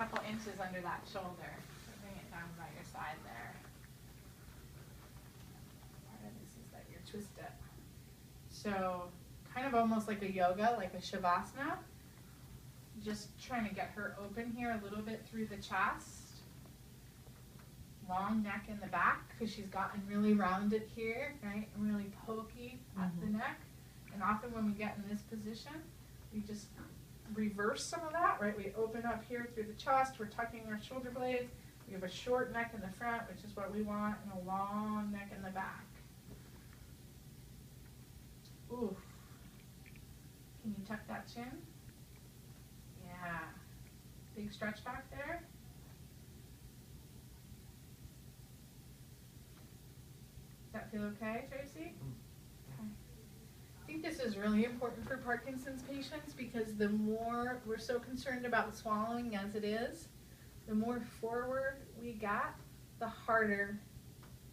couple inches under that shoulder. So bring it down by your side there. Part of this is that you're twisted. So kind of almost like a yoga, like a shavasana. Just trying to get her open here a little bit through the chest. Long neck in the back because she's gotten really rounded here, right? And really pokey at the neck. And often when we get in this position, we just reverse some of that, right? We open up here through the chest. We're tucking our shoulder blades. We have a short neck in the front, which is what we want, and a long neck in the back. Ooh. Can you tuck that chin? Yeah. Big stretch back there. Does that feel okay, Tracy? Okay. I think this is really important for Parkinson's patients because the more we're so concerned about swallowing as it is, the more forward we get, the harder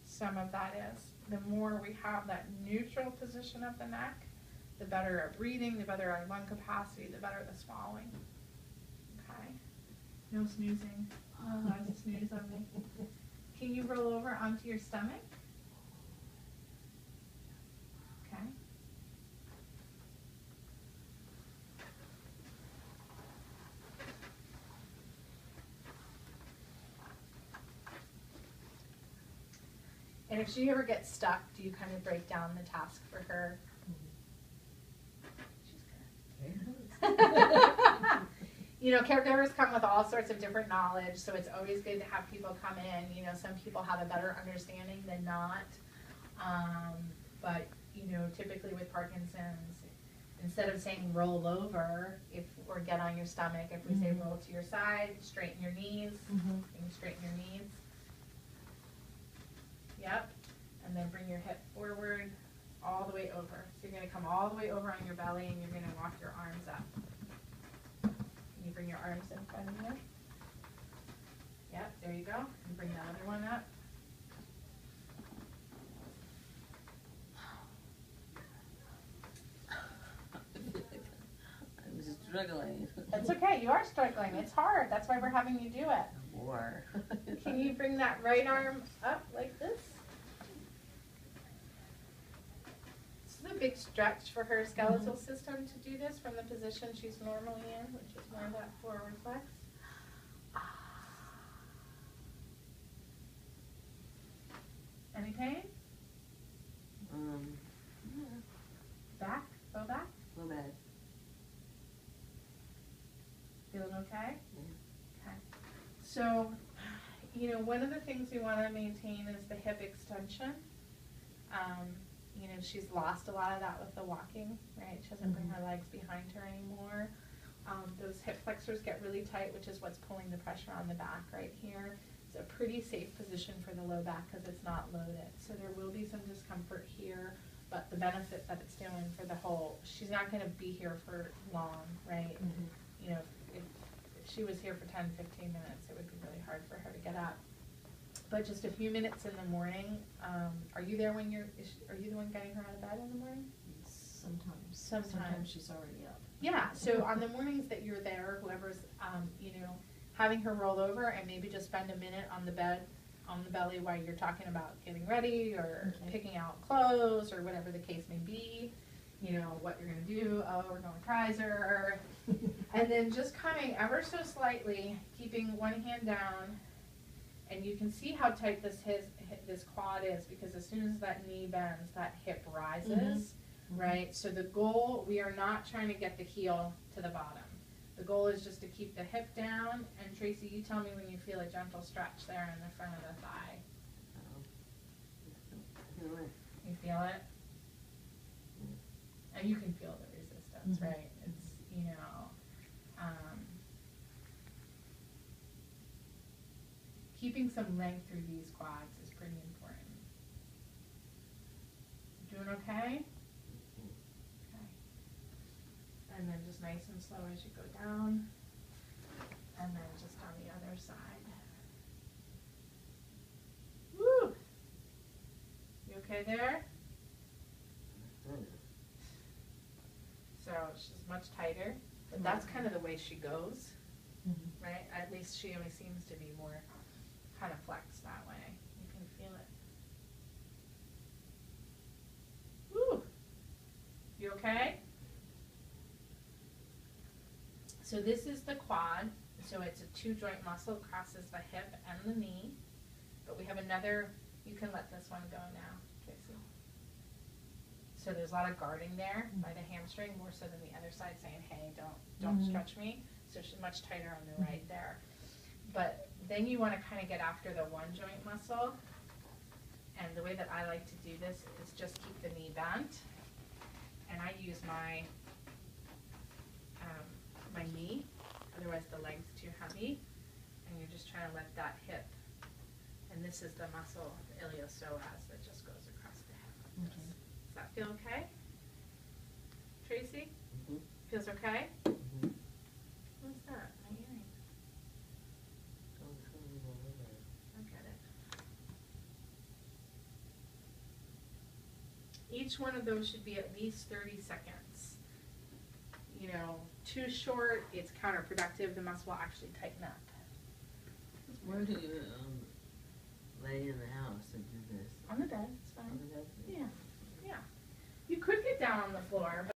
some of that is. The more we have that neutral position of the neck, the better our breathing, the better our lung capacity, the better the swallowing. Okay? No snoozing. Oh, that's a snooze on me. Can you roll over onto your stomach? Okay. And if she ever gets stuck, do you kind of break down the task for her? You know, caregivers come with all sorts of different knowledge, so it's always good to have people come in. You know, some people have a better understanding than not. But, you know, typically with Parkinson's, instead of saying roll over or get on your stomach, if we say roll to your side, straighten your knees, you can straighten your knees. Yep. And then bring your hip forward all the way over. So you're going to come all the way over on your belly and you're going to walk your arms up. Can you bring your arms in front of you? Yep, there you go. And bring the other one up. I'm struggling. That's okay. You are struggling. It's hard. That's why we're having you do it. More. Can you bring that right arm up like this? This is a big stretch for her skeletal system to do this from the position she's normally in, which is more of that forward flex. Any pain? Yeah. Back? Low back? Low back. Feeling okay? Yeah. Okay. So, you know, one of the things we want to maintain is the hip extension. You know, she's lost a lot of that with the walking, right? She doesn't bring her legs behind her anymore. Those hip flexors get really tight, which is what's pulling the pressure on the back right here. It's a pretty safe position for the low back because it's not loaded. So there will be some discomfort here, but the benefit that it's doing for the whole, she's not going to be here for long, right? You know, if she was here for 10, 15 minutes, it would be really hard for her to get up. But just a few minutes in the morning, are you there when are you the one getting her out of bed in the morning? Sometimes. Sometimes She's already up. Yeah, so on the mornings that you're there, whoever's, you know, having her roll over and maybe just spend a minute on the bed, on the belly while you're talking about getting ready or picking out clothes or whatever the case may be, you know, what you're going to do. Oh, we're going Kaiser. And then just coming ever so slightly, keeping one hand down. And you can see how tight this quad is because as soon as that knee bends, that hip rises, right? So the goal, we are not trying to get the heel to the bottom. The goal is just to keep the hip down. And Tracy, you tell me when you feel a gentle stretch there in the front of the thigh. You feel it? And you can feel the resistance, right? It's, you know, keeping some length through these quads is pretty important. Doing okay? Okay. And then just nice and slow as you go down. And then just on the other side. Woo! You okay there? So she's much tighter, but that's kind of the way she goes. right? At least she always seems to be more kind of flexed that way. You can feel it. Woo! You okay? So this is the quad. So it's a 2-joint muscle, crosses the hip and the knee. But we have another, you can let this one go now, Tracy. So there's a lot of guarding there by the hamstring, more so than the other side saying, hey, don't stretch me. So she's much tighter on the right there. But then you want to kind of get after the 1-joint muscle. And the way that I like to do this is just keep the knee bent. And I use my knee, otherwise the leg's too heavy. And you're just trying to let that hip, and this is the muscle, the iliopsoas, that just goes across the hip like this. Does that feel okay? Tracy? Feels okay? What's that? My earring. I get it. Each one of those should be at least 30 seconds. You know, too short, it's counterproductive. The muscle will actually tighten up. Where do you lay in the house and do this? On the bed, it's fine. On the bed? Yeah, yeah. You could get down on the floor, but